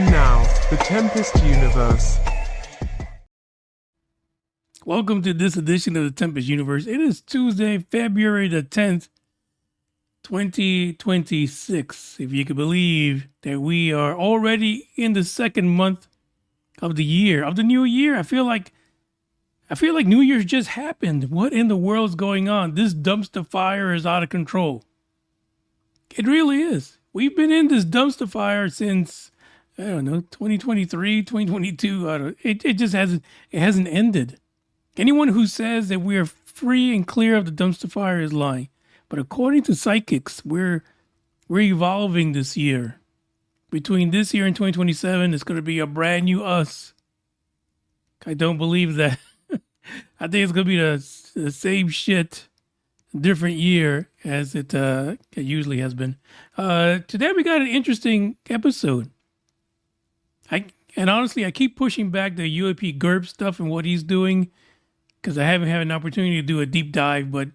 And now, the Tempest Universe. Welcome to this edition of the Tempest Universe. It is Tuesday, February the 10th, 2026. If you can believe that we are already in the second month of the year, of the new year. I feel like New Year's just happened. What in the world's going on? This dumpster fire is out of control. It really is. We've been in this dumpster fire since, I don't know, 2023, 2022. It just hasn't ended. Anyone who says that we are free and clear of the dumpster fire is lying. But according to psychics, we're evolving this year. Between this year and 2027, it's going to be a brand new us. I don't believe that. I think it's going to be the same shit, different year as it usually has been. Today we got an interesting episode. And honestly, I keep pushing back the UAP GURB stuff and what he's doing because I haven't had an opportunity to do a deep dive, but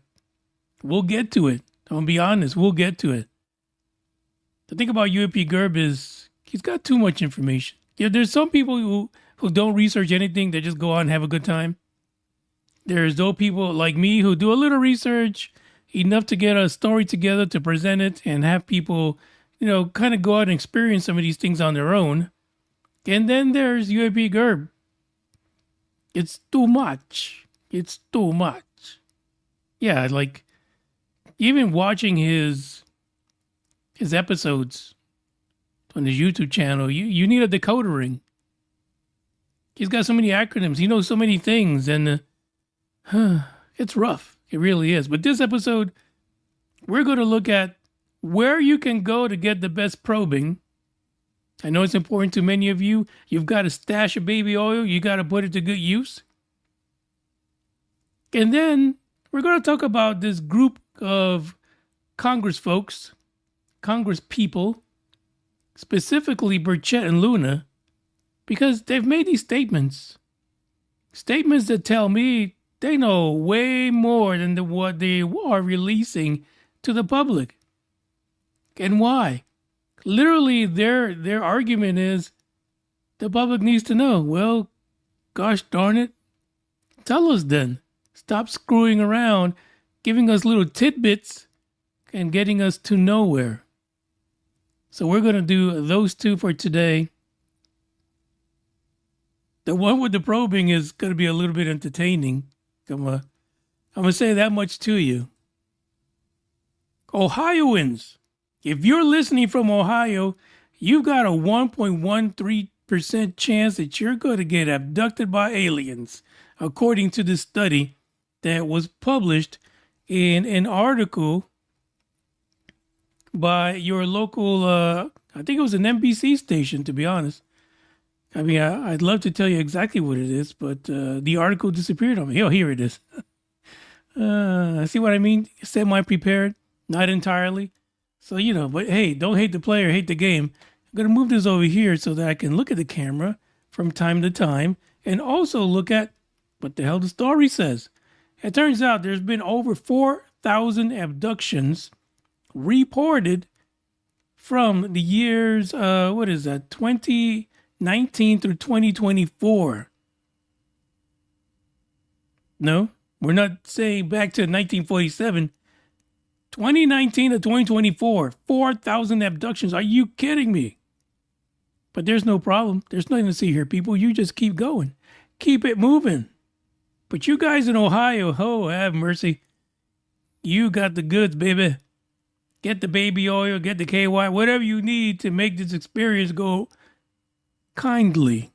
we'll get to it. I'm going to be honest, we'll get to it. The thing about UAP GURB is he's got too much information. Yeah, there's some people who don't research anything. They just go out and have a good time. There's those people like me who do a little research, enough to get a story together to present it and have people, kind of go out and experience some of these things on their own. And then there's UAP GURB. It's too much. It's too much. Yeah, like even watching his episodes on his YouTube channel, you need a decoder ring. He's got so many acronyms. He knows so many things, and it's rough. It really is. But this episode, we're going to look at where you can go to get the best probing. I know it's important to many of you. You've got a stash of baby oil. You got to put it to good use. And then we're going to talk about this group of Congress folks, Congress people, specifically Burchett and Luna, because they've made these statements. Statements that tell me they know way more than what they are releasing to the public. And why? Literally, their argument is the public needs to know. Well, gosh darn it. Tell us then. Stop screwing around, giving us little tidbits and getting us to nowhere. So we're going to do those two for today. The one with the probing is going to be a little bit entertaining. I'm going to say that much to you. Ohioans, if you're listening from Ohio, you've got a 1.13% chance that you're going to get abducted by aliens, according to this study that was published in an article by your local, I think it was an NBC station, to be honest. I mean, I'd love to tell you exactly what it is, but the article disappeared on me. Oh, here it is. See what I mean? Semi-prepared, not entirely. So, but hey, don't hate the player, hate the game. I'm going to move this over here so that I can look at the camera from time to time and also look at what the hell the story says. It turns out there's been over 4,000 abductions reported from the years, 2019 through 2024. No, we're not saying back to 1947. 2019 to 2024, 4,000 abductions. Are you kidding me? But there's no problem. There's nothing to see here, people. You just keep going. Keep it moving. But you guys in Ohio, oh, have mercy. You got the goods, baby. Get the baby oil, get the KY, whatever you need to make this experience go kindly.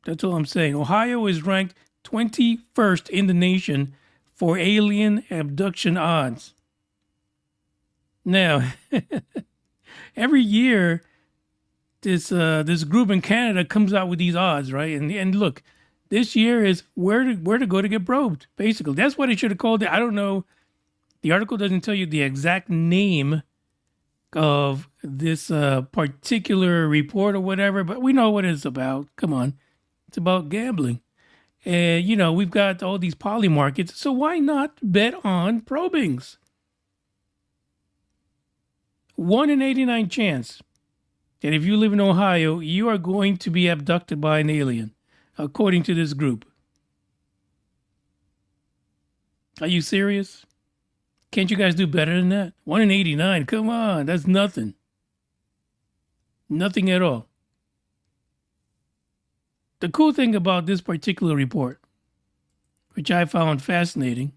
That's all I'm saying. Ohio is ranked 21st in the nation for alien abduction odds. Now, every year, this group in Canada comes out with these odds, right? And look, this year is where to go to get probed. Basically, that's what it should have called it. I don't know. The article doesn't tell you the exact name of this particular report or whatever, but we know what it's about. Come on, it's about gambling. And, we've got all these poly markets, so why not bet on probings? 1 in 89 chance that if you live in Ohio, you are going to be abducted by an alien, according to this group. Are you serious? Can't you guys do better than that? 1 in 89, come on, that's nothing. Nothing at all. The cool thing about this particular report, which I found fascinating,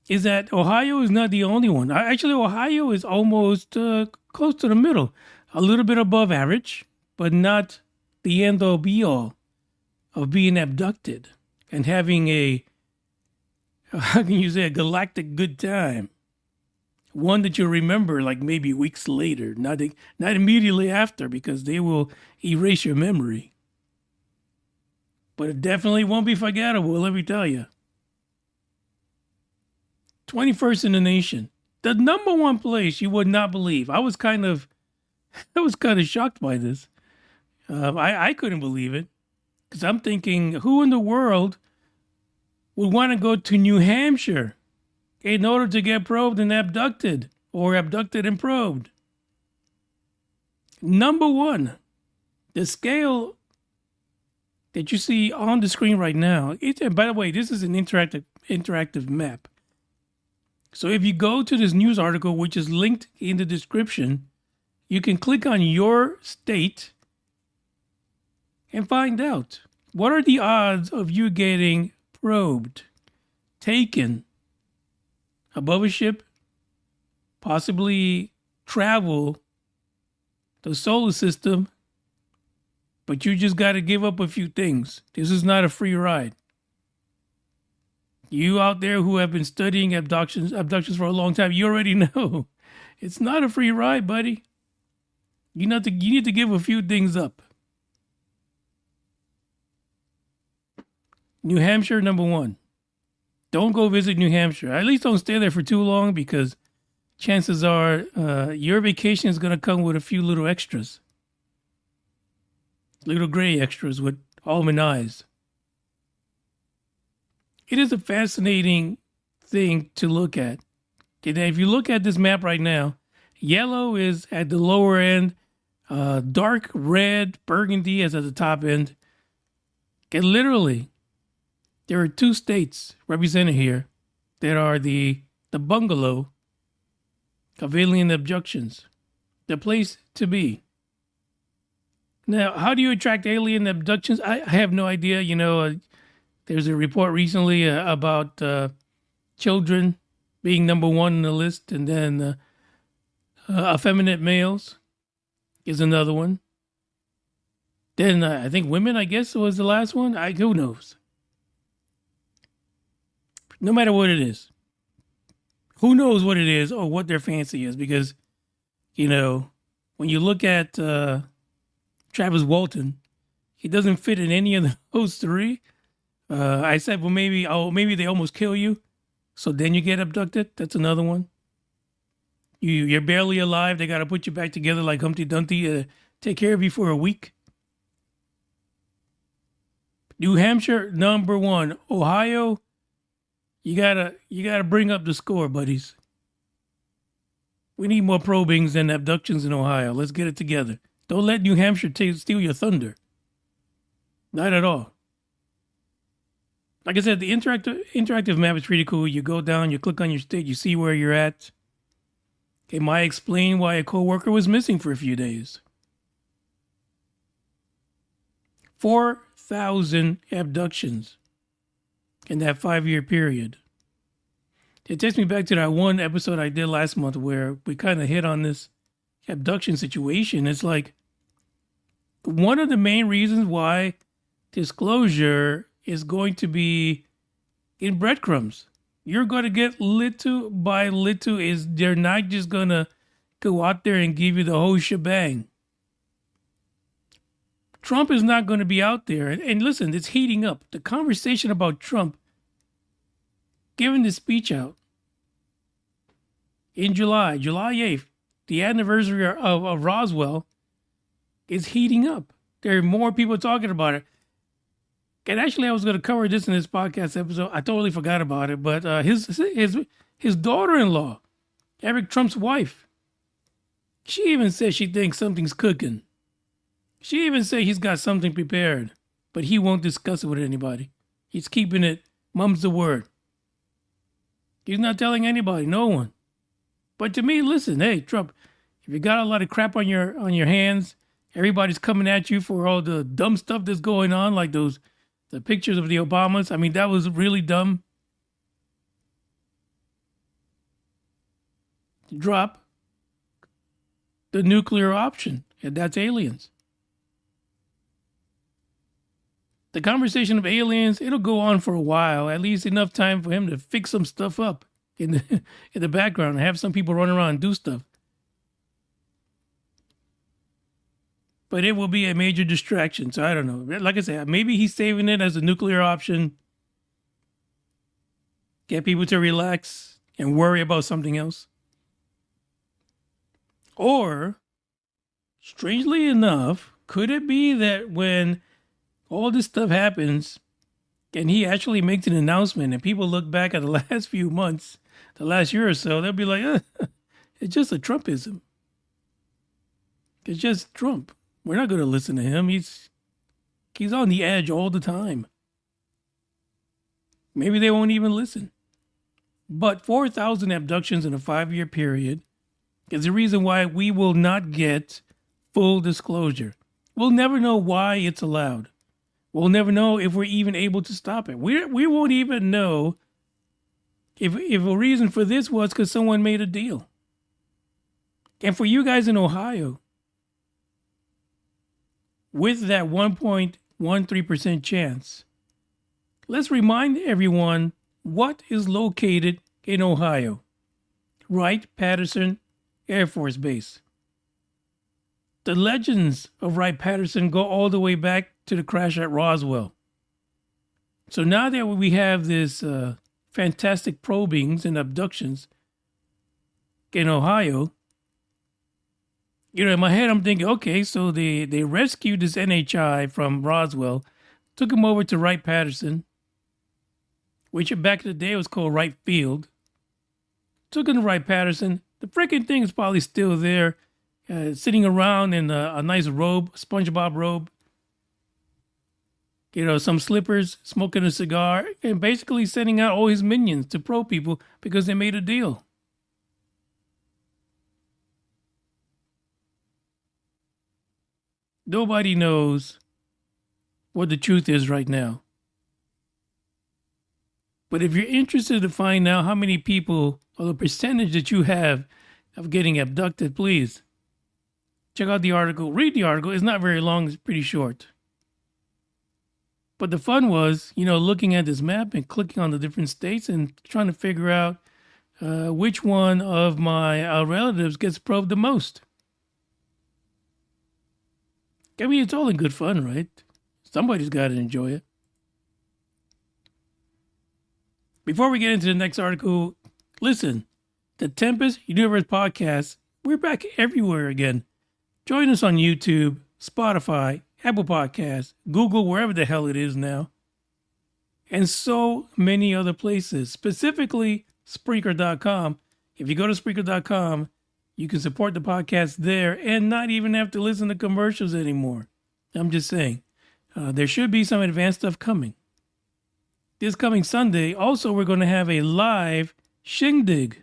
is that Ohio is not the only one. Actually, Ohio is almost close to the middle, a little bit above average, but not the end all be all of being abducted and having a, how can you say, a galactic good time. One that you'll remember like maybe weeks later, not immediately after, because they will erase your memory. But it definitely won't be forgettable, let me tell you. 21st in the nation. The number one place you would not believe. I was kind of shocked by this. I couldn't believe it, because I'm thinking, who in the world would want to go to New Hampshire in order to get probed and abducted, or abducted and probed? Number one, the scale that you see on the screen right now. By the way, this is an interactive map. So if you go to this news article, which is linked in the description, you can click on your state and find out what are the odds of you getting probed, taken above a ship, possibly travel the solar system, but you just got to give up a few things. This is not a free ride. You out there who have been studying abductions for a long time, you already know it's not a free ride, buddy. You need to give a few things up. New Hampshire, number one. Don't go visit New Hampshire. At least don't stay there for too long, because chances are your vacation is going to come with a few little extras. Little gray extras with almond eyes. It is a fascinating thing to look at. Okay, if you look at this map right now, yellow is at the lower end, dark red, burgundy is at the top end. Okay, literally, there are two states represented here that are the bungalow of alien abductions, the place to be. Now, how do you attract alien abductions? I have no idea. There's a report recently about children being number one on the list, and then effeminate males is another one. Then I think women, I guess, was the last one. Who knows? No matter what it is. Who knows what it is or what their fancy is? Because, when you look at Travis Walton, he doesn't fit in any of those three. I said, well, maybe they almost kill you, so then you get abducted. That's another one. You're barely alive. They got to put you back together like Humpty Dumpty, take care of you for a week. New Hampshire, number one. Ohio, you gotta bring up the score, buddies. We need more probings and abductions in Ohio. Let's get it together. Don't let New Hampshire steal your thunder. Not at all. Like I said, the interactive map is pretty cool. You go down, you click on your state, you see where you're at. Okay, might explain why a coworker was missing for a few days. 4,000 abductions in that 5-year period. It takes me back to that one episode I did last month where we kind of hit on this abduction situation. It's like one of the main reasons why disclosure is going to be in breadcrumbs. You're going to get little by little. They're not just going to go out there and give you the whole shebang. Trump is not going to be out there. And listen, it's heating up. The conversation about Trump giving the speech out in July 8th, the anniversary of Roswell, is heating up. There are more people talking about it. And actually, I was going to cover this in this podcast episode. I totally forgot about it. But his daughter-in-law, Eric Trump's wife, She even says she thinks something's cooking. She even said he's got something prepared, but he won't discuss it with anybody. He's keeping it mum's the word. He's not telling anybody, no one. But to me, listen, hey, Trump, if you got a lot of crap on your hands, everybody's coming at you for all the dumb stuff that's going on, like the pictures of the Obamas. I mean, that was really dumb. Drop the nuclear option, and that's aliens. The conversation of aliens, it'll go on for a while, at least enough time for him to fix some stuff up in the background and have some people run around and do stuff. But it will be a major distraction, so I don't know. Like I said, maybe he's saving it as a nuclear option. Get people to relax and worry about something else. Or, strangely enough, could it be that when all this stuff happens and he actually makes an announcement and people look back at the last few months, the last year or so, they'll be like, it's just a Trumpism. It's just Trump. We're not going to listen to him. He's on the edge all the time. Maybe they won't even listen. But 4,000 abductions in a 5-year period is the reason why we will not get full disclosure. We'll never know why it's allowed. We'll never know if we're even able to stop it. We won't even know if a reason for this was because someone made a deal. And for you guys in Ohio, with that 1.13% chance, let's remind everyone what is located in Ohio. Wright-Patterson Air Force Base. The legends of Wright-Patterson go all the way back to the crash at Roswell. So now that we have this fantastic probings and abductions in Ohio, in my head I'm thinking, okay, so they rescued this NHI from Roswell, took him over to Wright-Patterson, which back in the day was called Wright Field. Took him to Wright-Patterson. The freaking thing is probably still there, sitting around in a nice robe, SpongeBob robe. Some slippers, smoking a cigar, and basically sending out all his minions to probe people because they made a deal. Nobody knows what the truth is right now. But if you're interested to find out how many people or the percentage that you have of getting abducted, please check out the article. Read the article. It's not very long. It's pretty short. But the fun was, looking at this map and clicking on the different states and trying to figure out which one of my relatives gets probed the most. I mean, it's all in good fun, right? Somebody's got to enjoy it. Before we get into the next article, listen, the Tempest Universe podcast, we're back everywhere again. Join us on YouTube, Spotify, Apple Podcasts, Google, wherever the hell it is now, and so many other places, specifically Spreaker.com. If you go to Spreaker.com, you can support the podcast there and not even have to listen to commercials anymore. I'm just saying, there should be some advanced stuff coming. This coming Sunday, also, we're going to have a live shindig.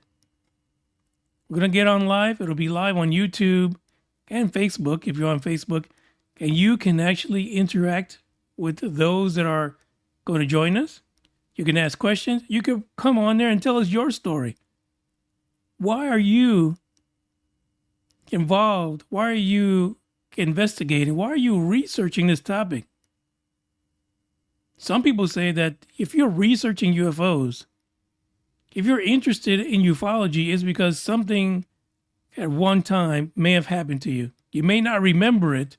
We're going to get on live. It'll be live on YouTube and Facebook, if you're on Facebook. And you can actually interact with those that are going to join us. You can ask questions. You can come on there and tell us your story. Why are you involved? Why are you investigating? Why are you researching this topic? Some people say that if you're researching UFOs, if you're interested in ufology, it's because something at one time may have happened to you. You may not remember it,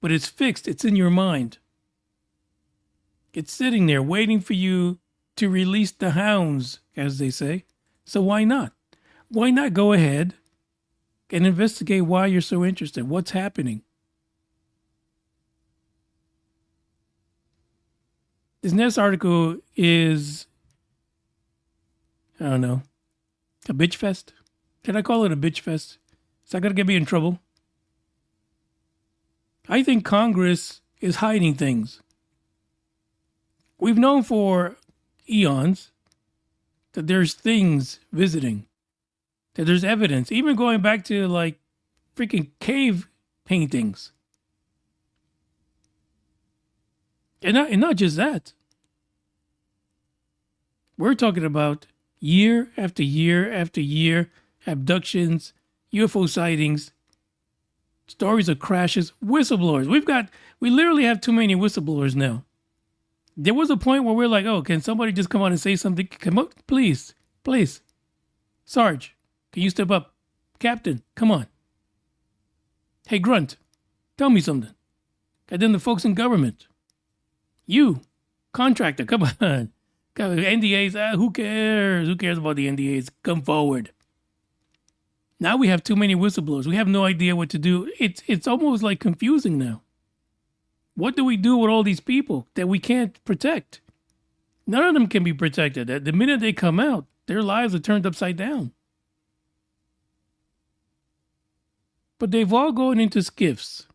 but it's fixed. It's in your mind. It's sitting there waiting for you to release the hounds, as they say. So why not? Why not go ahead and investigate why you're so interested? What's happening? This next article is, I don't know, a bitch fest. Can I call it a bitch fest? Is that going to get me in trouble? I think Congress is hiding things. We've known for eons that there's things visiting, that there's evidence, even going back to like freaking cave paintings. And not just that. We're talking about year after year after year, abductions, UFO sightings, stories of crashes, whistleblowers. We literally have too many whistleblowers now. There was a point where we're like, oh, can somebody just come out and say something? Come up, please. Sarge, can you step up? Captain, come on. Hey, Grunt, tell me something. And then the folks in government. You, contractor, come on. NDAs, who cares? Who cares about the NDAs? Come forward. Now we have too many whistleblowers. We have no idea what to do. It's almost like confusing now. What do we do with all these people that we can't protect? None of them can be protected. The minute they come out, their lives are turned upside down. But they've all gone into skiffs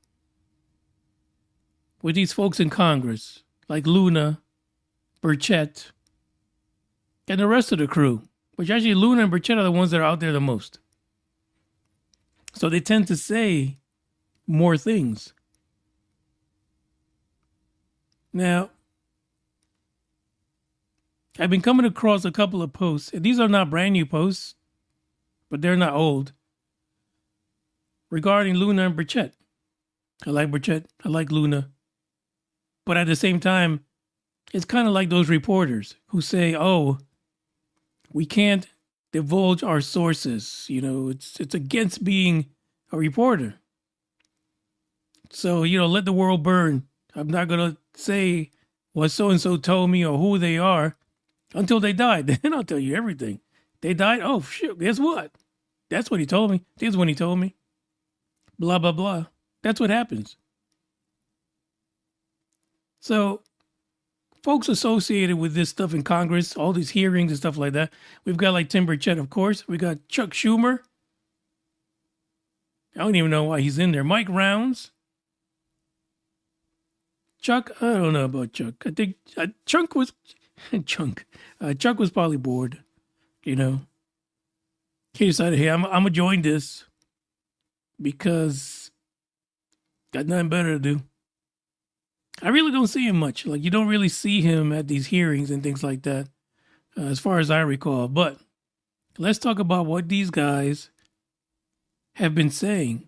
with these folks in Congress, like Luna, Burchett, and the rest of the crew, which actually Luna and Burchett are the ones that are out there the most. So they tend to say more things. Now, I've been coming across a couple of posts, and these are not brand new posts, but they're not old, regarding Luna and Burchett. I like Burchett, I like Luna. But at the same time, it's kind of like those reporters who say, oh, we can't divulge our sources. You know, it's against being a reporter. So, let the world burn. I'm not going to say what so-and-so told me or who they are until they died. Then I'll tell you everything. They died? Oh, shit, guess what? That's what he told me. This is when he told me. Blah, blah, blah. That's what happens. So, folks associated with this stuff in Congress, all these hearings and stuff like that, we've got like Tim Burchett, of course. We got Chuck Schumer. I don't even know why he's in there. Mike Rounds. Chuck, I don't know about Chuck. I think Chuck was probably bored, He decided, hey, I'm going to join this because got nothing better to do. I really don't see him much. Like, you don't really see him at these hearings and things like that, as far as I recall. But let's talk about what these guys have been saying.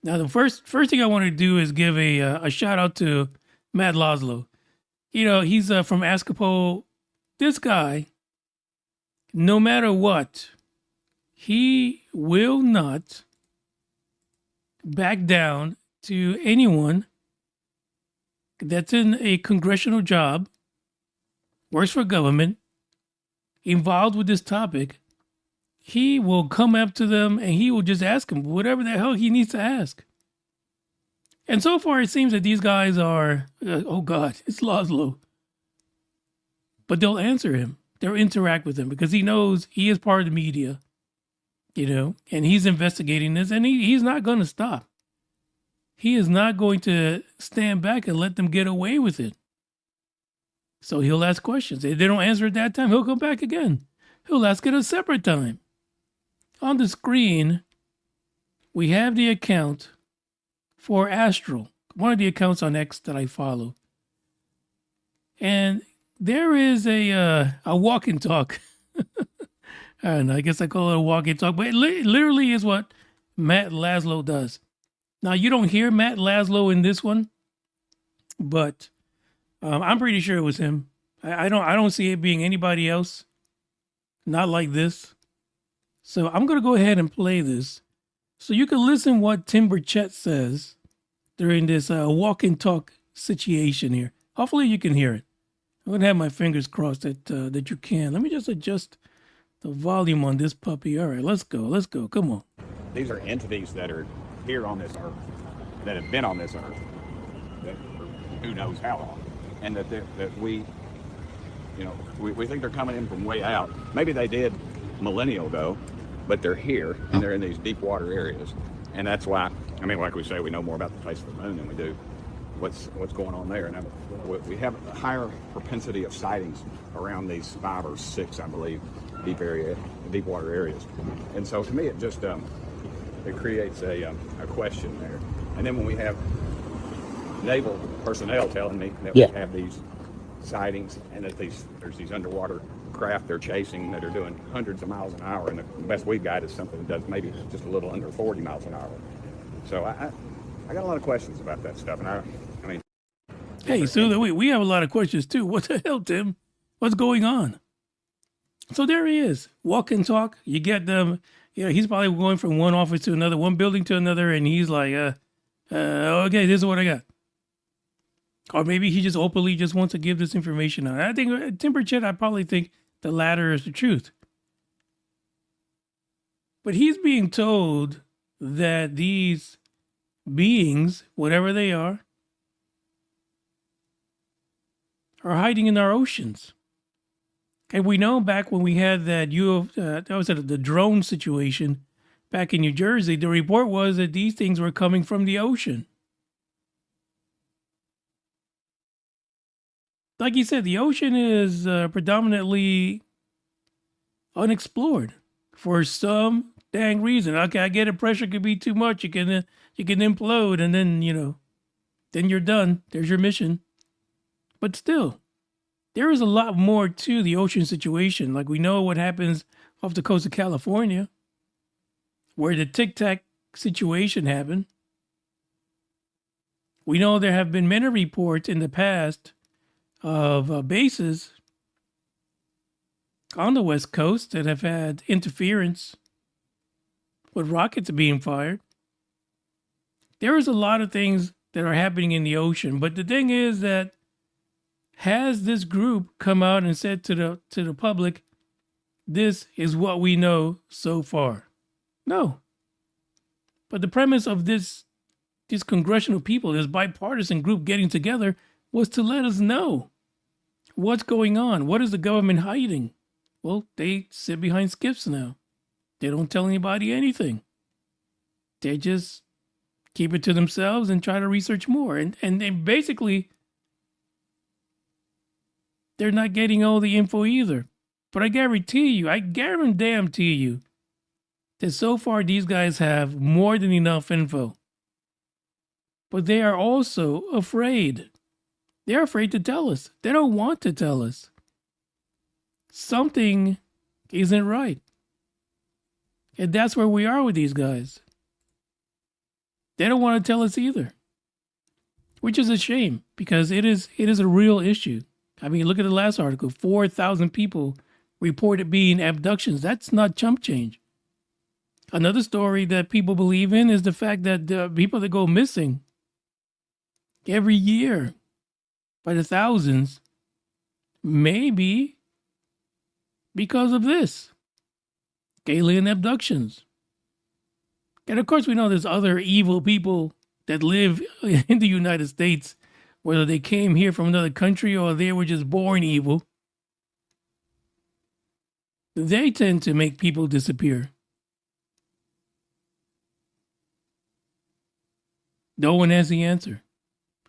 Now, the first thing I want to do is give a shout out to Matt Laszlo. He's from Ascapo. This guy, no matter what, he will not back down to anyone that's in a congressional job, works for government, involved with this topic. He will come up to them and he will just ask them whatever the hell he needs to ask. And so far, it seems that these guys are, oh God, it's Laszlo. But they'll answer him. They'll interact with him because he knows he is part of the media, and he's investigating this, and he's not going to stop. He is not going to stand back and let them get away with it. So he'll ask questions. If they don't answer at that time, he'll come back again. He'll ask at a separate time. On the screen, we have the account for Astral, one of the accounts on X that I follow. And there is a walk and talk. I don't know, I guess I call it a walk and talk, but it literally is what Matt Laszlo does. Now, you don't hear Matt Laszlo in this one, but I'm pretty sure it was him. I don't see it being anybody else. Not like this. So I'm going to go ahead and play this so you can listen what Tim Burchett says during this walk and talk situation here. Hopefully you can hear it. I'm going to have my fingers crossed that you can. Let me just adjust the volume on this puppy. All right, let's go. Come on. These are entities that are here on this earth, that have been on this earth, that who knows how long, and that we think they're coming in from way out. Maybe they did millennia ago, but they're here and they're in these deep water areas. And that's why, I mean, like we say, we know more about the face of the moon than we do what's going on there. And we have a higher propensity of sightings around these 5 or 6, I believe, deep water areas. And so to me, it just it creates a question there. And then when we have naval personnel telling me that we have these sightings and that there's these underwater craft they're chasing that are doing hundreds of miles an hour, and the best we've got is something that does maybe just a little under 40 miles an hour. So I got a lot of questions about that stuff, and I mean, hey, so we have a lot of questions too. What the hell, Tim? What's going on? So there he is, walk and talk. You get them. He's probably going from one office to another, one building to another, and he's like, okay, this is what I got. Or maybe he just openly just wants to give this information out. I think Tim Burchett, I probably think the latter is the truth. But he's being told that these beings, whatever they are hiding in our oceans. And we know back when we had that the drone situation back in New Jersey, the report was that these things were coming from the ocean. Like you said, the ocean is predominantly unexplored for some dang reason. Okay, I get it. Pressure could be too much. You can implode, and then then you're done. There's your mission. But still, there is a lot more to the ocean situation. Like we know what happens off the coast of California, where the Tic Tac situation happened. We know there have been many reports in the past of bases on the West Coast that have had interference with rockets being fired. There is a lot of things that are happening in the ocean, but the thing is that has this group come out and said to the public, this is what we know so far? No. But the premise of this congressional people, this bipartisan group getting together, was to let us know what's going on. What is the government hiding? Well, they sit behind skiffs now. They don't tell anybody anything. They just keep it to themselves and try to research more. And they basically, they're not getting all the info either. But I guarantee you that so far these guys have more than enough info. But they are also afraid. They're afraid to tell us. They don't want to tell us. Something isn't right. And that's where we are with these guys. They don't want to tell us either. Which is a shame, because it is a real issue. I mean, look at the last article. 4,000 people reported being abductions. That's not chump change. Another story that people believe in is the fact that the people that go missing every year by the thousands, maybe because of this. Alien abductions. And of course, we know there's other evil people that live in the United States, whether they came here from another country or they were just born evil. They tend to make people disappear. No one has the answer.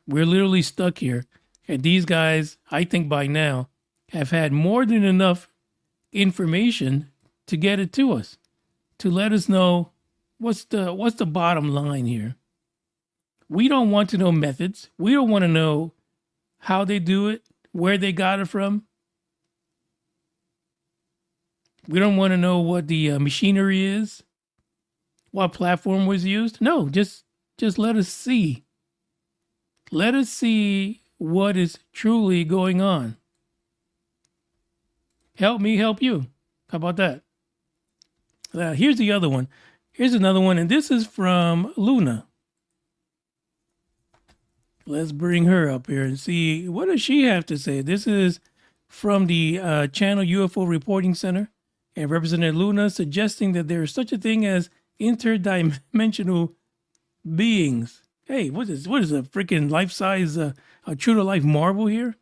We're literally stuck here. And these guys, I think by now, have had more than enough information to get it to us, to let us know what's the bottom line here. We don't want to know methods. We don't want to know how they do it, where they got it from. We don't want to know what the machinery is, what platform was used. No, just let us see. Let us see what is truly going on. Help me help you. How about that? Here's the other one. Here's another one, and this is from Luna. Let's bring her up here and see what does she have to say. This is from the Channel UFO Reporting Center, and Representative Luna suggesting that there is such a thing as interdimensional beings. Hey, what is a freaking life-size, a true-to-life marvel here?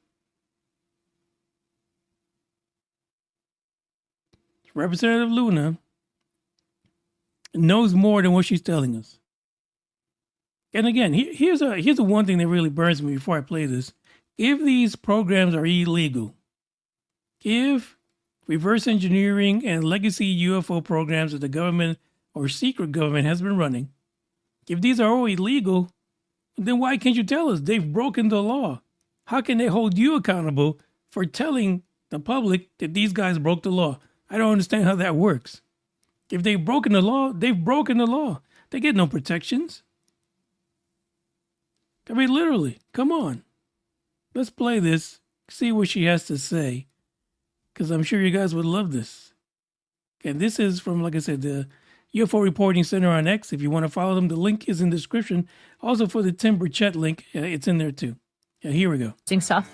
Representative Luna knows more than what she's telling us. And again, here's the one thing that really burns me before I play this. If these programs are illegal, if reverse engineering and legacy UFO programs that the government or secret government has been running, if these are all illegal, then why can't you tell us they've broken the law? How can they hold you accountable for telling the public that these guys broke the law? I don't understand how that works. If they've broken the law, they've broken the law. They get no protections. I mean, literally, come on. Let's play this, see what she has to say, because I'm sure you guys would love this. And this is from, like I said, the UFO Reporting Center on X. If you want to follow them, the link is in the description. Also for the Tim Burchett link, it's in there too. Here we go. Stuff.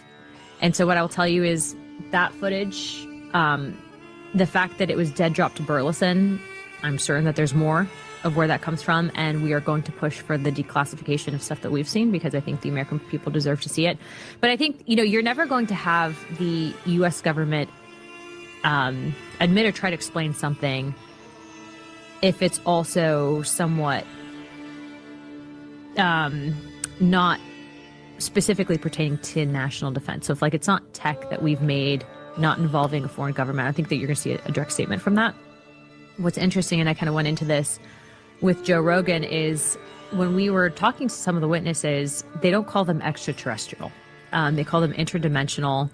And so what I'll tell you is that footage, the fact that it was dead drop to Burleson, I'm certain that there's more of where that comes from, and we are going to push for the declassification of stuff that we've seen because I think the American people deserve to see it. But I think, you're never going to have the U.S. government admit or try to explain something if it's also somewhat not specifically pertaining to national defense. So if it's not tech that we've made, not involving a foreign government, I think that you're going to see a direct statement from that. What's interesting, and I kind of went into this with Joe Rogan, is when we were talking to some of the witnesses, they don't call them extraterrestrial. They call them interdimensional.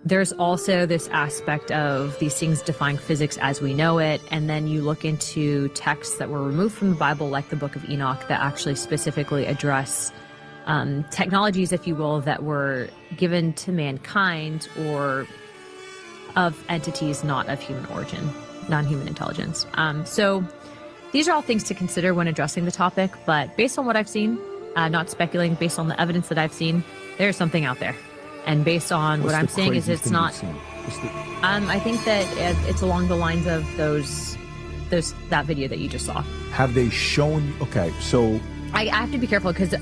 There's also this aspect of these things defying physics as we know it. And then you look into texts that were removed from the Bible, like the Book of Enoch, that actually specifically address technologies, if you will, that were given to mankind or of entities not of human origin, non-human intelligence. So these are all things to consider when addressing the topic. But based on what I've seen, not speculating, based on the evidence that I've seen, there's something out there. And based on what I'm saying is it's not, I think that it's along the lines of that video that you just saw. Have they shown, okay, so. I have to be careful because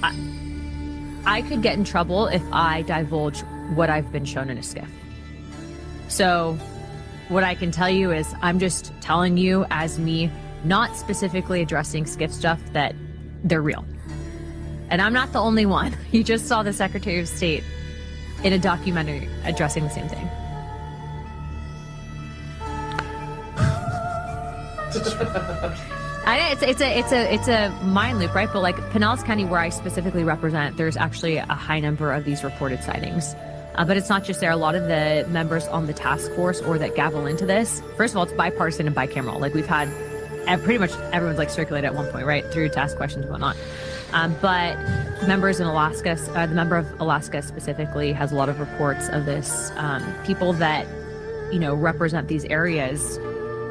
I could get in trouble if I divulge what I've been shown in a skiff. So what I can tell you is I'm just telling you as me, not specifically addressing skiff stuff, that they're real. And I'm not the only one. You just saw the Secretary of State in a documentary addressing the same thing. I know it's a mind loop, right? But Pinellas County, where I specifically represent, there's actually a high number of these reported sightings. But it's not just there. A lot of the members on the task force or that gavel into this, first of all, it's bipartisan and bicameral. We've had pretty much everyone's circulated at one point, right, through task questions and whatnot. But members in Alaska, the member of Alaska specifically has a lot of reports of this. People that, represent these areas,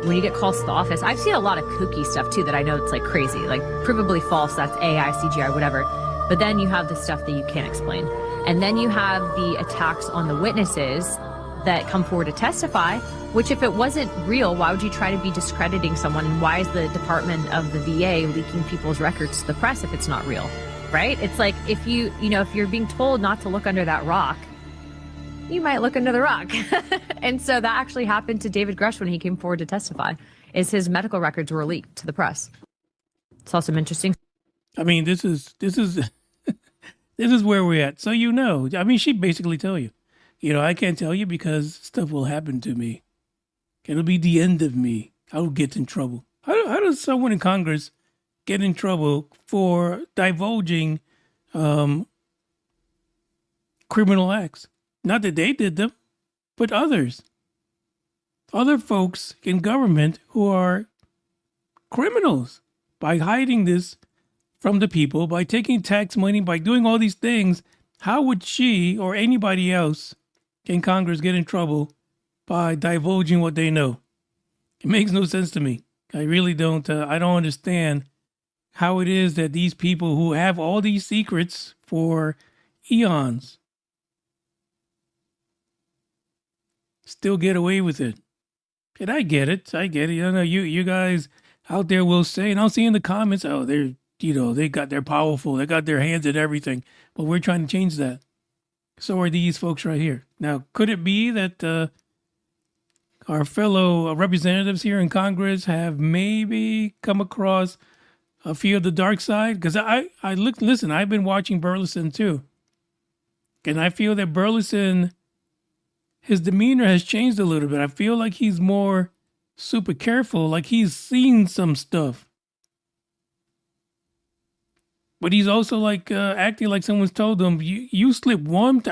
when you get calls to the office, I've seen a lot of kooky stuff too that I know it's crazy, provably false, that's AI, CGI, whatever. But then you have the stuff that you can't explain. And then you have the attacks on the witnesses that come forward to testify, which if it wasn't real, why would you try to be discrediting someone? And why is the Department of the VA leaking people's records to the press if it's not real, right? It's if if you're being told not to look under that rock, you might look under the rock. And so that actually happened to David Grush when he came forward to testify, is his medical records were leaked to the press. Saw some interesting. I mean, this is this is where we're at. So I mean, she basically tell you, I can't tell you because stuff will happen to me. It'll be the end of me. I'll get in trouble. How does someone in Congress get in trouble for divulging criminal acts? Not that they did them, but others. Other folks in government who are criminals by hiding this from the people, by taking tax money, by doing all these things. How would she or anybody else in Congress get in trouble by divulging what they know? It makes no sense to me. I really don't. I don't understand how it is that these people who have all these secrets for eons still get away with it. And I get it. You guys out there will say, and I'll see in the comments, oh, they're powerful. They got their hands at everything. But we're trying to change that. So are these folks right here. Now, could it be that our fellow representatives here in Congress have maybe come across a few of the dark side? Because listen, I've been watching Burleson too. And I feel that Burleson, his demeanor has changed a little bit. I feel like he's more super careful, like he's seen some stuff. But he's also like acting like someone's told him, you slip one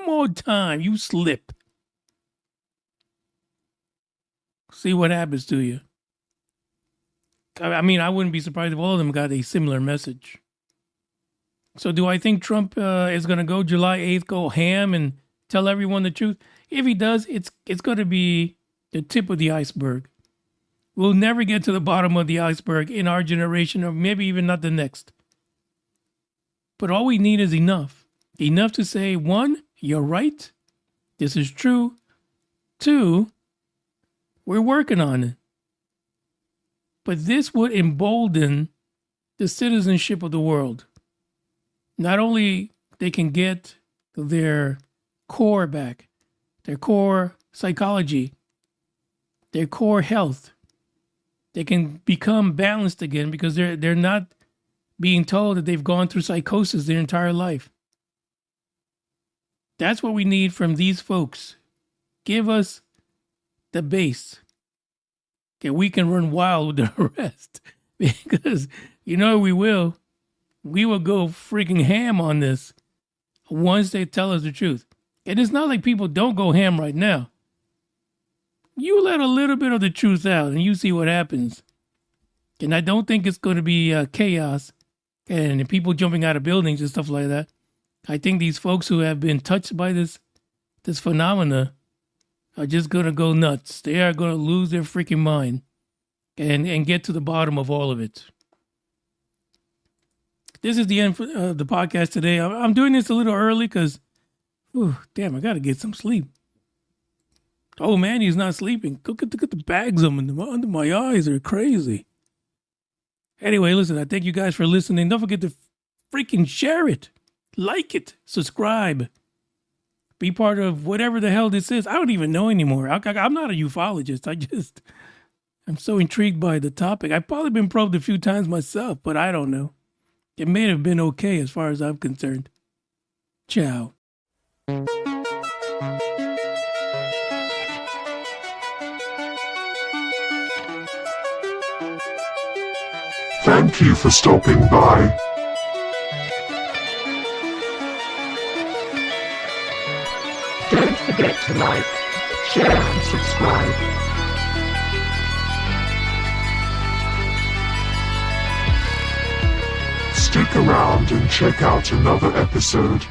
more time, you slip. See what happens to you. I mean, I wouldn't be surprised if all of them got a similar message. So do I think Trump is going to go July 8th, go ham and tell everyone the truth? If he does, it's going to be the tip of the iceberg. We'll never get to the bottom of the iceberg in our generation, or maybe even not the next. But all we need is enough. Enough to say, 1, you're right. This is true. 2, we're working on it. But this would embolden the citizenship of the world. Not only they can get their core back, their core psychology, their core health. They can become balanced again because they're not being told that they've gone through psychosis their entire life. That's what we need from these folks. Give us the base. Okay, we can run wild with the rest. Because you know we will. We will go freaking ham on this once they tell us the truth. And it's not like people don't go ham right now. You let a little bit of the truth out and you see what happens. And I don't think it's going to be chaos and people jumping out of buildings and stuff like that. I think these folks who have been touched by this phenomena are just going to go nuts. They are going to lose their freaking mind and get to the bottom of all of it. This is the end of the podcast today. I'm doing this a little early because, damn, I got to get some sleep. Oh, man, he's not sleeping. Look at the bags under my eyes. They're crazy. Anyway, listen, I thank you guys for listening. Don't forget to freaking share it. Like it. Subscribe. Be part of whatever the hell this is. I don't even know anymore. I'm not a ufologist. I'm so intrigued by the topic. I've probably been probed a few times myself, but I don't know. It may have been okay as far as I'm concerned. Ciao. Thank you for stopping by. Don't forget to like, share and subscribe. Stick around and check out another episode.